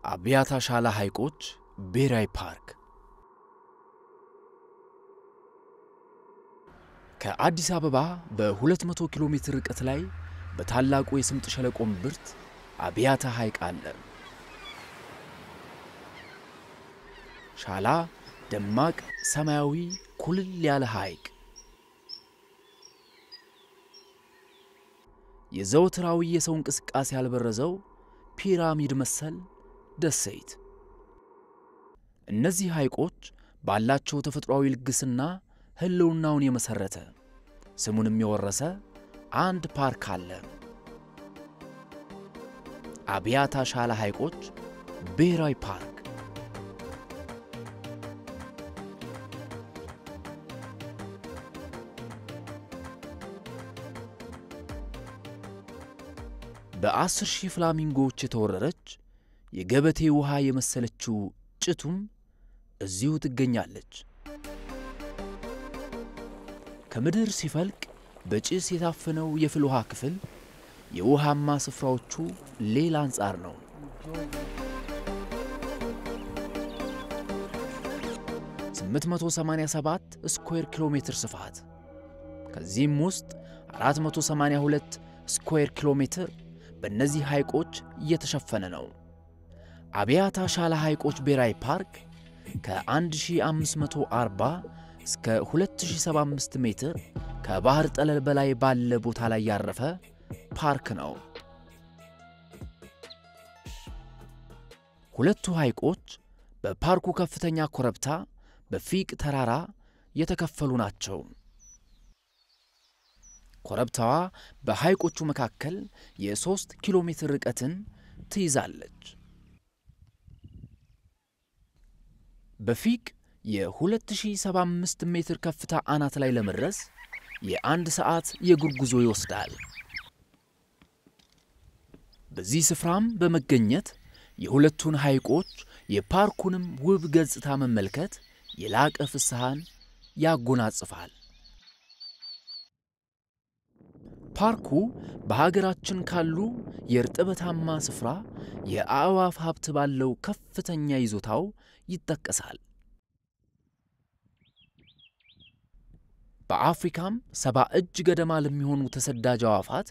አብያታ ሻላ ሐይቆች ብሔራዊ ፓርክ ከአዲስ አበባ በ200 ኪሎ ሜትር ርቀት ላይ በታላቁ የስምጥ ሸለቆ እምብርት አብያታ ሐይቅ አለ። ሻላ ደማቅ ሰማያዊ ኩልል ያለ ሐይቅ የዘወትራዊ የሰው እንቅስቃሴ ያልበረዘው ፒራሚድ መሰል ደሴት። እነዚህ ሐይቆች ባላቸው ተፈጥሯዊ ልግስና ህልውናውን የመሰረተ ስሙንም የወረሰ አንድ ፓርክ አለ። አብያታ ሻላ ሐይቆች ብሔራዊ ፓርክ። በ10,000 ፍላሚንጎዎች የተወረረች የገበቴ ውሃ የመሰለችው ጭቱም እዚሁ ትገኛለች። ከምድር ሲፈልቅ በጭስ የታፈነው የፍል ውሃ ክፍል የውሃማ ስፍራዎቹ ሌላ አንጻር ነው። +887 ስኩዌር ኪሎ ሜትር ስፋት፣ ከዚህም ውስጥ 482 ስኩዌር ኪሎ ሜትር በእነዚህ ሐይቆች እየተሸፈነ ነው። አብያታ ሻላ ሐይቆች ብሔራዊ ፓርክ ከ1540 እስከ 2075 ሜትር ከባህር ጠለል በላይ ባለ ቦታ ላይ ያረፈ ፓርክ ነው። ሁለቱ ሐይቆች በፓርኩ ከፍተኛ ኮረብታ በፊቅ ተራራ የተከፈሉ ናቸው። ኮረብታዋ በሐይቆቹ መካከል የ3 ኪሎ ሜትር ርቀትን ትይዛለች። በፊቅ የ2075 ሜትር ከፍታ አናት ላይ ለመድረስ የ1 ሰዓት የእግር ጉዞ ይወስዳል። በዚህ ስፍራም በመገኘት የሁለቱን ሐይቆች የፓርኩንም ውብ ገጽታ መመልከት የላቀ ፍስሃን ያጎናጽፋል። ፓርኩ በሀገራችን ካሉ የእርጥበታማ ስፍራ የአዕዋፍ ሀብት ባለው ከፍተኛ ይዞታው ይጠቀሳል። በአፍሪካም 70 እጅ ገደማ ለሚሆኑ ተሰዳጅ አዕዋፋት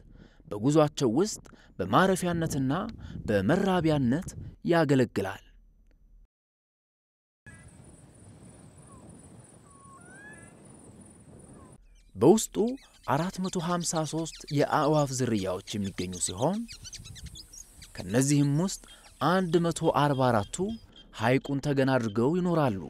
በጉዟቸው ውስጥ በማረፊያነትና በመራቢያነት ያገለግላል። በውስጡ 453 የአዕዋፍ ዝርያዎች የሚገኙ ሲሆን ከነዚህም ውስጥ 144ቱ ሐይቁን ተገን አድርገው ይኖራሉ።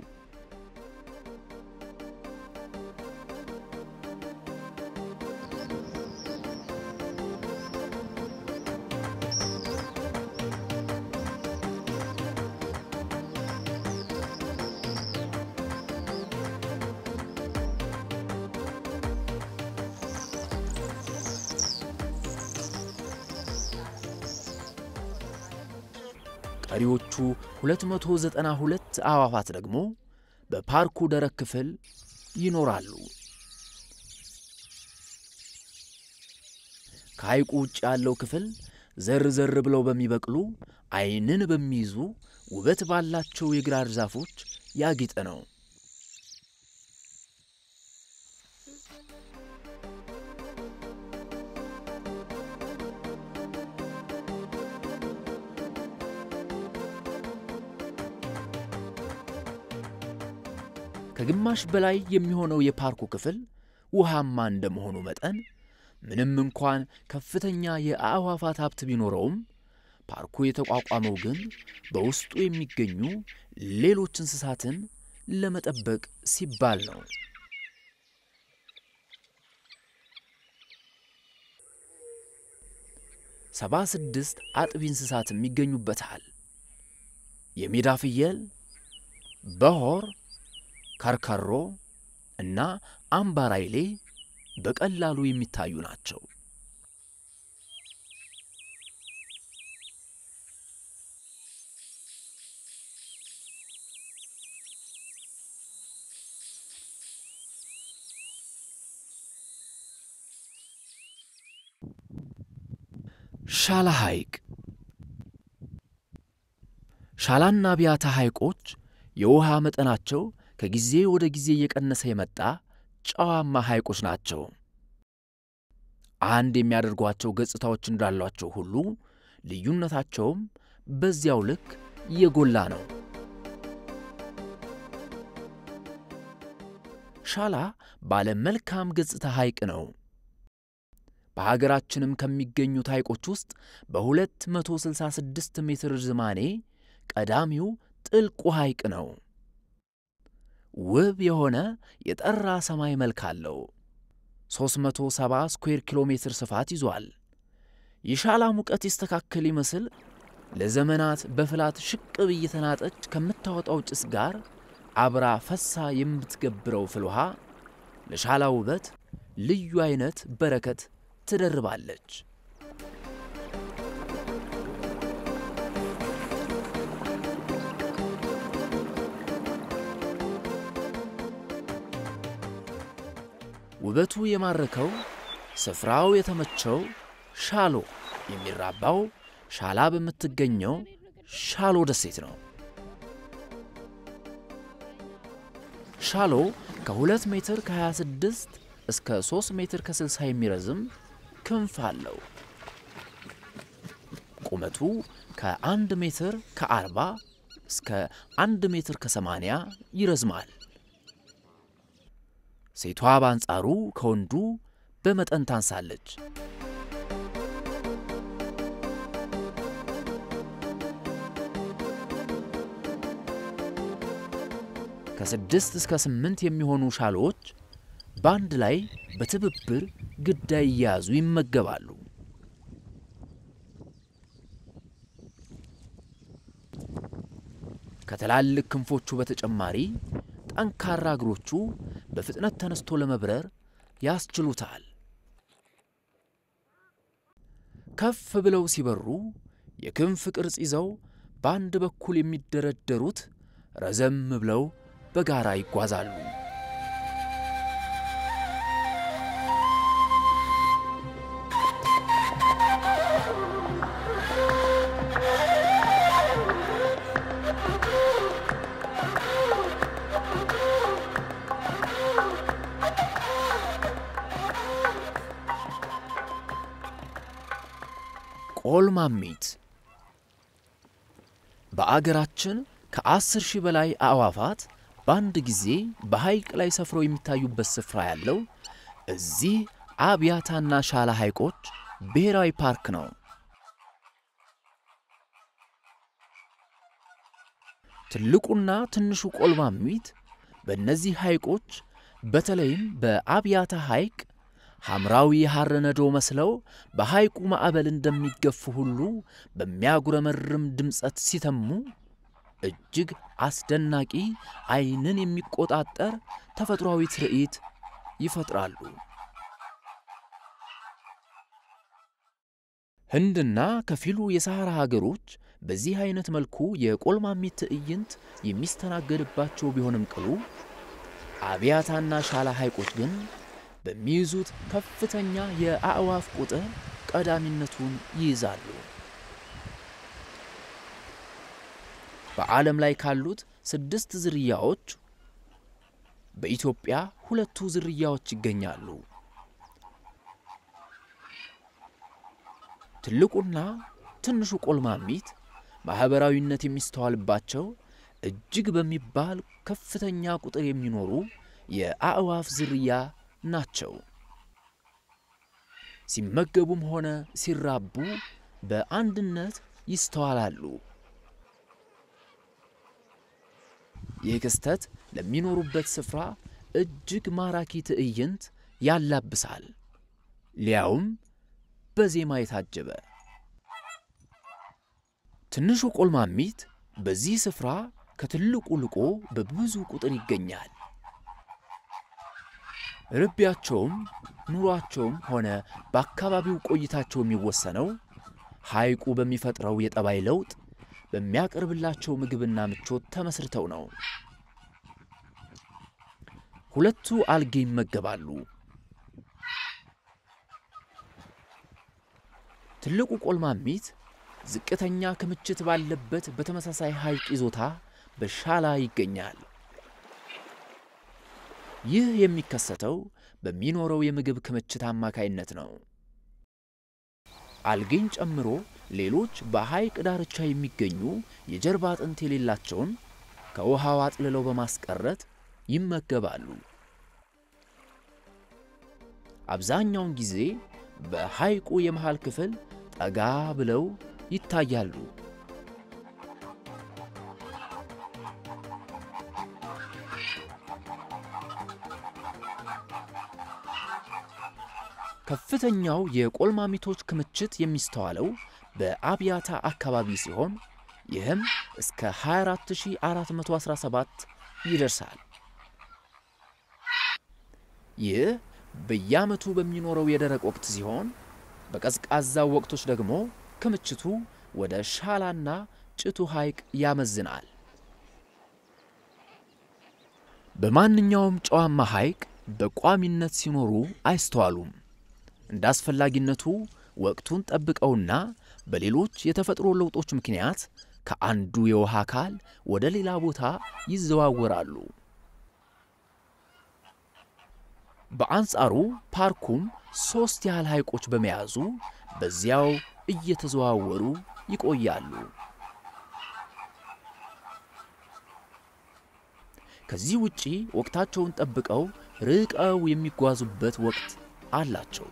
ቀሪዎቹ 292 አዕዋፋት ደግሞ በፓርኩ ደረቅ ክፍል ይኖራሉ። ከሐይቁ ውጭ ያለው ክፍል ዘር ብለው በሚበቅሉ ዓይንን በሚይዙ ውበት ባላቸው የግራር ዛፎች ያጌጠ ነው። ከግማሽ በላይ የሚሆነው የፓርኩ ክፍል ውሃማ እንደመሆኑ መጠን ምንም እንኳን ከፍተኛ የአዕዋፋት ሀብት ቢኖረውም ፓርኩ የተቋቋመው ግን በውስጡ የሚገኙ ሌሎች እንስሳትን ለመጠበቅ ሲባል ነው። 76 አጥቢ እንስሳትም ይገኙበታል። የሜዳ ፍየል፣ በሆር፣ ከርከሮ እና አምባራይሌ በቀላሉ የሚታዩ ናቸው። ሻላ ሐይቅ ሻላና አብያታ ሐይቆች የውሃ መጠናቸው ከጊዜ ወደ ጊዜ እየቀነሰ የመጣ ጨዋማ ሐይቆች ናቸው። አንድ የሚያደርጓቸው ገጽታዎች እንዳሏቸው ሁሉ ልዩነታቸውም በዚያው ልክ የጎላ ነው። ሻላ ባለ መልካም ገጽታ ሐይቅ ነው። በሀገራችንም ከሚገኙት ሐይቆች ውስጥ በ266 ሜትር ርዝማኔ ቀዳሚው ጥልቁ ሐይቅ ነው። ውብ የሆነ የጠራ ሰማይ መልክ አለው። 370 ስኩዌር ኪሎ ሜትር ስፋት ይዟል። የሻላ ሙቀት ይስተካከል ይመስል ለዘመናት በፍላት ሽቅብ እየተናጠች ከምታወጣው ጭስ ጋር አብራ ፈሳ የምትገብረው ፍልውሃ ለሻላ ውበት ልዩ አይነት በረከት ትደርባለች። ውበቱ የማረከው ስፍራው የተመቸው ሻሎ የሚራባው ሻላ በምትገኘው ሻሎ ደሴት ነው። ሻሎ ከ2 ሜትር ከ26 እስከ 3 ሜትር ከ60 የሚረዝም ክንፍ አለው። ቁመቱ ከ1 ሜትር ከ40 እስከ 1 ሜትር ከ80 ይረዝማል። ሴቷ በአንጻሩ ከወንዱ በመጠን ታንሳለች። ከ6 እስከ 8 የሚሆኑ ሻሎች በአንድ ላይ በትብብር ግዳይ እየያዙ ይመገባሉ። ከትላልቅ ክንፎቹ በተጨማሪ ጠንካራ እግሮቹ በፍጥነት ተነስቶ ለመብረር ያስችሉታል። ከፍ ብለው ሲበሩ የክንፍ ቅርጽ ይዘው በአንድ በኩል የሚደረደሩት ረዘም ብለው በጋራ ይጓዛሉ። ቆልማሚት በአገራችን ከ10 ሺህ በላይ አዕዋፋት በአንድ ጊዜ በሐይቅ ላይ ሰፍረው የሚታዩበት ስፍራ ያለው እዚህ አብያታና ሻላ ሐይቆች ብሔራዊ ፓርክ ነው። ትልቁና ትንሹ ቆልማሚት በእነዚህ ሐይቆች በተለይም በአብያታ ሐይቅ ሐምራዊ ሐር ነዶ መስለው በሐይቁ ማዕበል እንደሚገፉ ሁሉ በሚያጉረመርም ድምጸት ሲተሙ እጅግ አስደናቂ ዓይንን የሚቆጣጠር ተፈጥሯዊ ትርኢት ይፈጥራሉ። ህንድና ከፊሉ የሳሐራ ሀገሮች በዚህ አይነት መልኩ የቆልማሚት ትዕይንት የሚስተናገድባቸው ቢሆንም ቅሉ አብያታና ሻላ ሐይቆች ግን በሚይዙት ከፍተኛ የአዕዋፍ ቁጥር ቀዳሚነቱን ይይዛሉ። በዓለም ላይ ካሉት 6 ዝርያዎች በኢትዮጵያ 2 ዝርያዎች ይገኛሉ። ትልቁና ትንሹ ቆልማሚት ማህበራዊነት የሚስተዋልባቸው እጅግ በሚባል ከፍተኛ ቁጥር የሚኖሩ የአዕዋፍ ዝርያ ናቸው። ሲመገቡም ሆነ ሲራቡ በአንድነት ይስተዋላሉ። ይህ ክስተት ለሚኖሩበት ስፍራ እጅግ ማራኪ ትዕይንት ያላብሳል፣ ሊያውም በዜማ የታጀበ። ትንሹ ቆልማሚት በዚህ ስፍራ ከትልቁ ልቆ በብዙ ቁጥር ይገኛል። ርቢያቸውም ኑሯቸውም ሆነ በአካባቢው ቆይታቸው የሚወሰነው ሐይቁ በሚፈጥረው የጠባይ ለውጥ በሚያቀርብላቸው ምግብና ምቾት ተመስርተው ነው። ሁለቱ አልጌ ይመገባሉ። ትልቁ ቆልማሚት ዝቅተኛ ክምችት ባለበት በተመሳሳይ ሐይቅ ይዞታ በሻላ ይገኛል። ይህ የሚከሰተው በሚኖረው የምግብ ክምችት አማካይነት ነው። አልጌን ጨምሮ ሌሎች በሐይቅ ዳርቻ የሚገኙ የጀርባ አጥንት የሌላቸውን ከውሃው አጥልለው በማስቀረት ይመገባሉ። አብዛኛውን ጊዜ በሐይቁ የመሃል ክፍል ጠጋ ብለው ይታያሉ። ከፍተኛው የቆልማሚቶች ክምችት የሚስተዋለው በአብያታ አካባቢ ሲሆን ይህም እስከ 24417 ይደርሳል። ይህ በየዓመቱ በሚኖረው የደረቅ ወቅት ሲሆን በቀዝቃዛው ወቅቶች ደግሞ ክምችቱ ወደ ሻላና ጭቱ ሐይቅ ያመዝናል። በማንኛውም ጨዋማ ሐይቅ በቋሚነት ሲኖሩ አይስተዋሉም። እንደ አስፈላጊነቱ ወቅቱን ጠብቀውና በሌሎች የተፈጥሮ ለውጦች ምክንያት ከአንዱ የውሃ አካል ወደ ሌላ ቦታ ይዘዋወራሉ። በአንጻሩ ፓርኩም 3 ያህል ሐይቆች በመያዙ በዚያው እየተዘዋወሩ ይቆያሉ። ከዚህ ውጪ ወቅታቸውን ጠብቀው ርቀው የሚጓዙበት ወቅት አላቸው።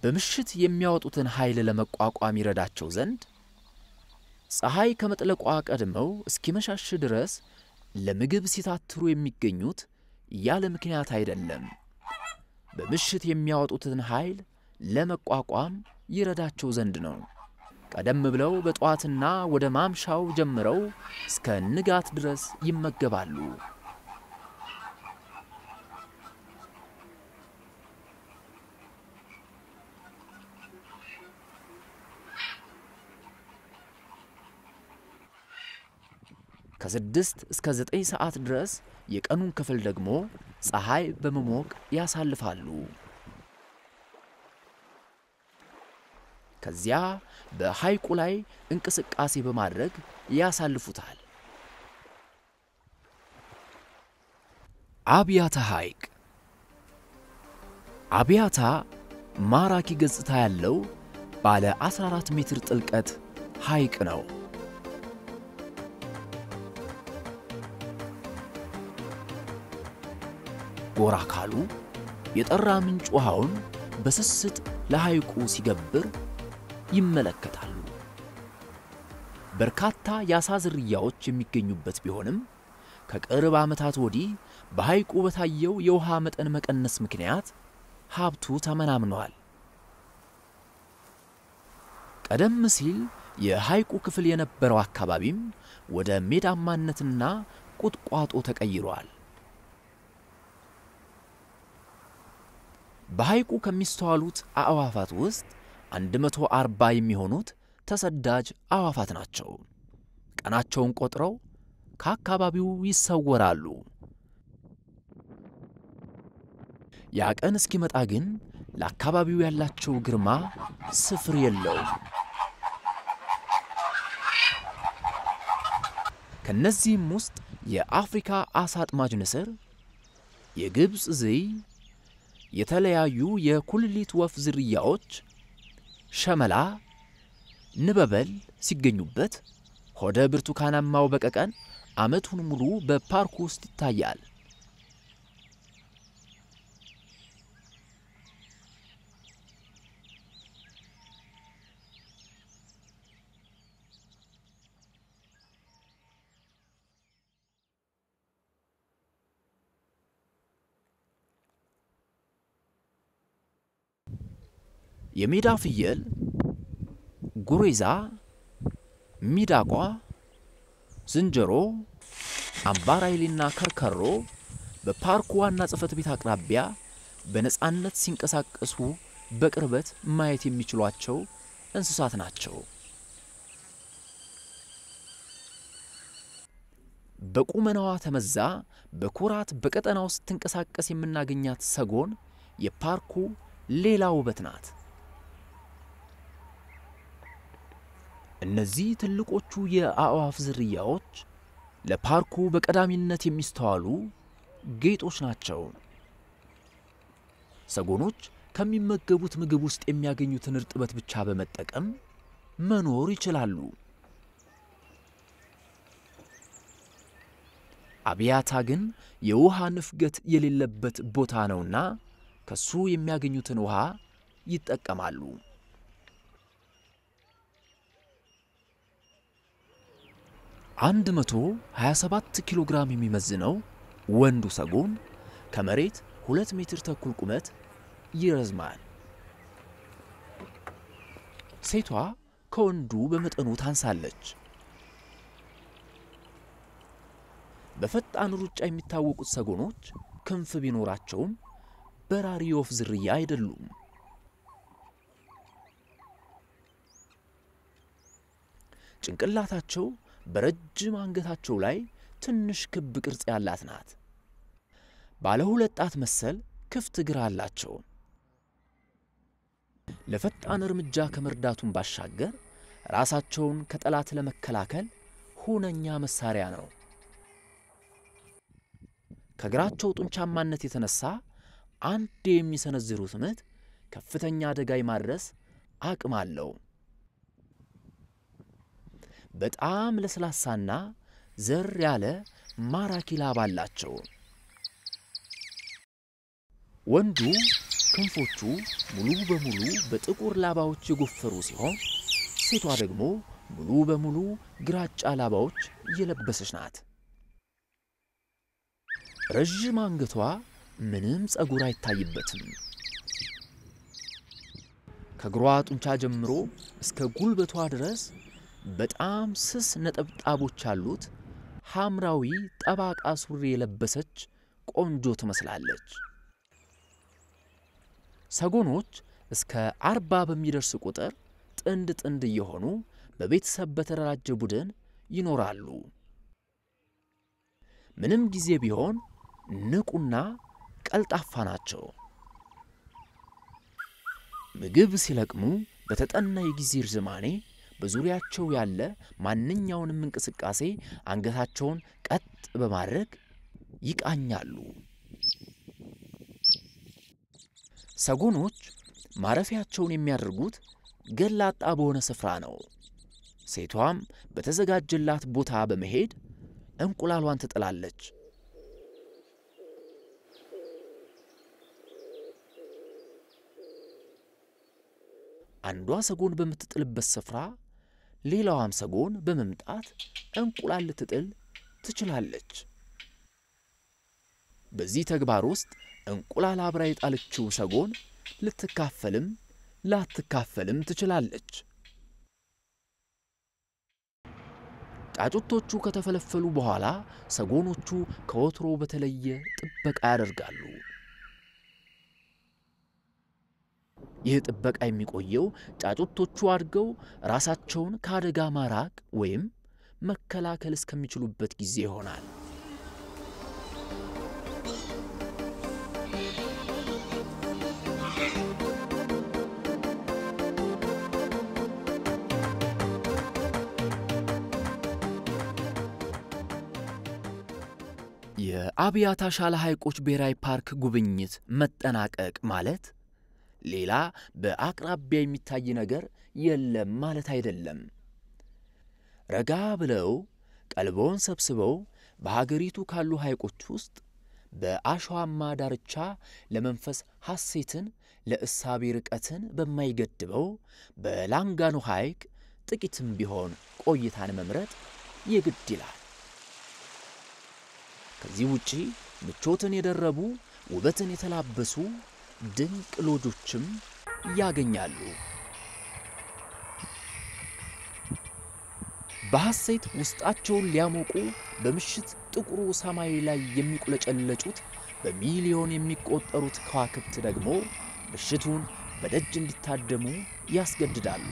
በምሽት የሚያወጡትን ኃይል ለመቋቋም ይረዳቸው ዘንድ ፀሐይ ከመጥለቋ ቀድመው እስኪመሻሽ ድረስ ለምግብ ሲታትሩ የሚገኙት ያለ ምክንያት አይደለም። በምሽት የሚያወጡትን ኃይል ለመቋቋም ይረዳቸው ዘንድ ነው። ቀደም ብለው በጧትና ወደ ማምሻው ጀምረው እስከ ንጋት ድረስ ይመገባሉ። ከ6 እስከ 9 ሰዓት ድረስ የቀኑን ክፍል ደግሞ ፀሐይ በመሞቅ ያሳልፋሉ። ከዚያ በሐይቁ ላይ እንቅስቃሴ በማድረግ ያሳልፉታል። አብያታ ሐይቅ። አብያታ ማራኪ ገጽታ ያለው ባለ 14 ሜትር ጥልቀት ሐይቅ ነው። ጎራ ካሉ የጠራ ምንጭ ውሃውን በስስት ለሐይቁ ሲገብር ይመለከታሉ። በርካታ የዓሣ ዝርያዎች የሚገኙበት ቢሆንም ከቅርብ ዓመታት ወዲህ በሐይቁ በታየው የውሃ መጠን መቀነስ ምክንያት ሀብቱ ተመናምኗል። ቀደም ሲል የሐይቁ ክፍል የነበረው አካባቢም ወደ ሜዳማነትና ቁጥቋጦ ተቀይሯል። በሐይቁ ከሚስተዋሉት አዕዋፋት ውስጥ 140 የሚሆኑት ተሰዳጅ አዕዋፋት ናቸው። ቀናቸውን ቆጥረው ከአካባቢው ይሰወራሉ። ያ ቀን እስኪመጣ ግን ለአካባቢው ያላቸው ግርማ ስፍር የለውም። ከነዚህም ውስጥ የአፍሪካ ዓሣ አጥማጅ ንስር፣ የግብፅ ዝይ፣ የተለያዩ የኩልሊት ወፍ ዝርያዎች፣ ሸመላ፣ ንበበል ሲገኙበት ሆደ ብርቱካናማው በቀቀን ዓመቱን ሙሉ በፓርኩ ውስጥ ይታያል። የሜዳ ፍየል፣ ጉሬዛ፣ ሚዳቋ፣ ዝንጀሮ፣ አምባራይልና ከርከሮ በፓርኩ ዋና ጽሕፈት ቤት አቅራቢያ በነጻነት ሲንቀሳቀሱ በቅርበት ማየት የሚችሏቸው እንስሳት ናቸው። በቁመናዋ ተመዛ በኩራት በቀጠናው ስትንቀሳቀስ የምናገኛት ሰጎን የፓርኩ ሌላ ውበት ናት። እነዚህ ትልቆቹ የአዕዋፍ ዝርያዎች ለፓርኩ በቀዳሚነት የሚስተዋሉ ጌጦች ናቸው። ሰጎኖች ከሚመገቡት ምግብ ውስጥ የሚያገኙትን እርጥበት ብቻ በመጠቀም መኖር ይችላሉ። አብያታ ግን የውሃ ንፍገት የሌለበት ቦታ ነውና ከሱ የሚያገኙትን ውሃ ይጠቀማሉ። 127 ኪሎ ግራም የሚመዝነው ወንዱ ሰጎን ከመሬት 2 ሜትር ተኩል ቁመት ይረዝማል። ሴቷ ከወንዱ በመጠኑ ታንሳለች። በፈጣን ሩጫ የሚታወቁት ሰጎኖች ክንፍ ቢኖራቸውም በራሪ ወፍ ዝርያ አይደሉም። ጭንቅላታቸው በረጅም አንገታቸው ላይ ትንሽ ክብ ቅርጽ ያላት ናት። ባለ ሁለት ጣት መሰል ክፍት እግር አላቸው። ለፈጣን እርምጃ ከመርዳቱም ባሻገር ራሳቸውን ከጠላት ለመከላከል ሁነኛ መሳሪያ ነው። ከግራቸው ጡንቻማነት የተነሳ አንድ የሚሰነዝሩት ምት ከፍተኛ አደጋ የማድረስ አቅም አለው። በጣም ለስላሳና ዘር ያለ ማራኪ ላባ አላቸው። ወንዱ ክንፎቹ ሙሉ በሙሉ በጥቁር ላባዎች የጎፈሩ ሲሆን ሴቷ ደግሞ ሙሉ በሙሉ ግራጫ ላባዎች የለበሰች ናት። ረጅም አንገቷ ምንም ጸጉር አይታይበትም። ከግሯ ጡንቻ ጀምሮ እስከ ጉልበቷ ድረስ በጣም ስስ ነጠብጣቦች ያሉት ሐምራዊ ጠባቃ ሱሪ የለበሰች ቆንጆ ትመስላለች። ሰጎኖች እስከ 40 በሚደርስ ቁጥር ጥንድ ጥንድ እየሆኑ በቤተሰብ በተደራጀ ቡድን ይኖራሉ። ምንም ጊዜ ቢሆን ንቁና ቀልጣፋ ናቸው። ምግብ ሲለቅሙ በተጠና የጊዜ ርዝማኔ በዙሪያቸው ያለ ማንኛውንም እንቅስቃሴ አንገታቸውን ቀጥ በማድረግ ይቃኛሉ። ሰጎኖች ማረፊያቸውን የሚያደርጉት ገላጣ በሆነ ስፍራ ነው። ሴቷም በተዘጋጀላት ቦታ በመሄድ እንቁላሏን ትጥላለች። አንዷ ሰጎን በምትጥልበት ስፍራ ሌላዋም ሰጎን በመምጣት እንቁላል ልትጥል ትችላለች። በዚህ ተግባር ውስጥ እንቁላል አብራ የጣለችው ሰጎን ልትካፈልም ላትካፈልም ትችላለች። ጫጩቶቹ ከተፈለፈሉ በኋላ ሰጎኖቹ ከወትሮ በተለየ ጥበቃ ያደርጋሉ። ይህ ጥበቃ የሚቆየው ጫጩቶቹ አድገው ራሳቸውን ከአደጋ ማራቅ ወይም መከላከል እስከሚችሉበት ጊዜ ይሆናል። የአብያታ ሻላ ሐይቆች ብሔራዊ ፓርክ ጉብኝት መጠናቀቅ ማለት ሌላ በአቅራቢያ የሚታይ ነገር የለም ማለት አይደለም። ረጋ ብለው ቀልቦን ሰብስበው በሀገሪቱ ካሉ ሐይቆች ውስጥ በአሸዋማ ዳርቻ ለመንፈስ ሐሴትን ለእሳቤ ርቀትን በማይገድበው በላንጋኖ ሐይቅ ጥቂትም ቢሆን ቆይታን መምረጥ የግድ ይላል። ከዚህ ውጪ ምቾትን የደረቡ ውበትን የተላበሱ ድንቅ ሎጆችም ያገኛሉ። በሐሴት ውስጣቸውን ሊያሞቁ በምሽት ጥቁሩ ሰማይ ላይ የሚቁለጨለጩት በሚሊዮን የሚቆጠሩት ከዋክብት ደግሞ ምሽቱን በደጅ እንዲታደሙ ያስገድዳሉ።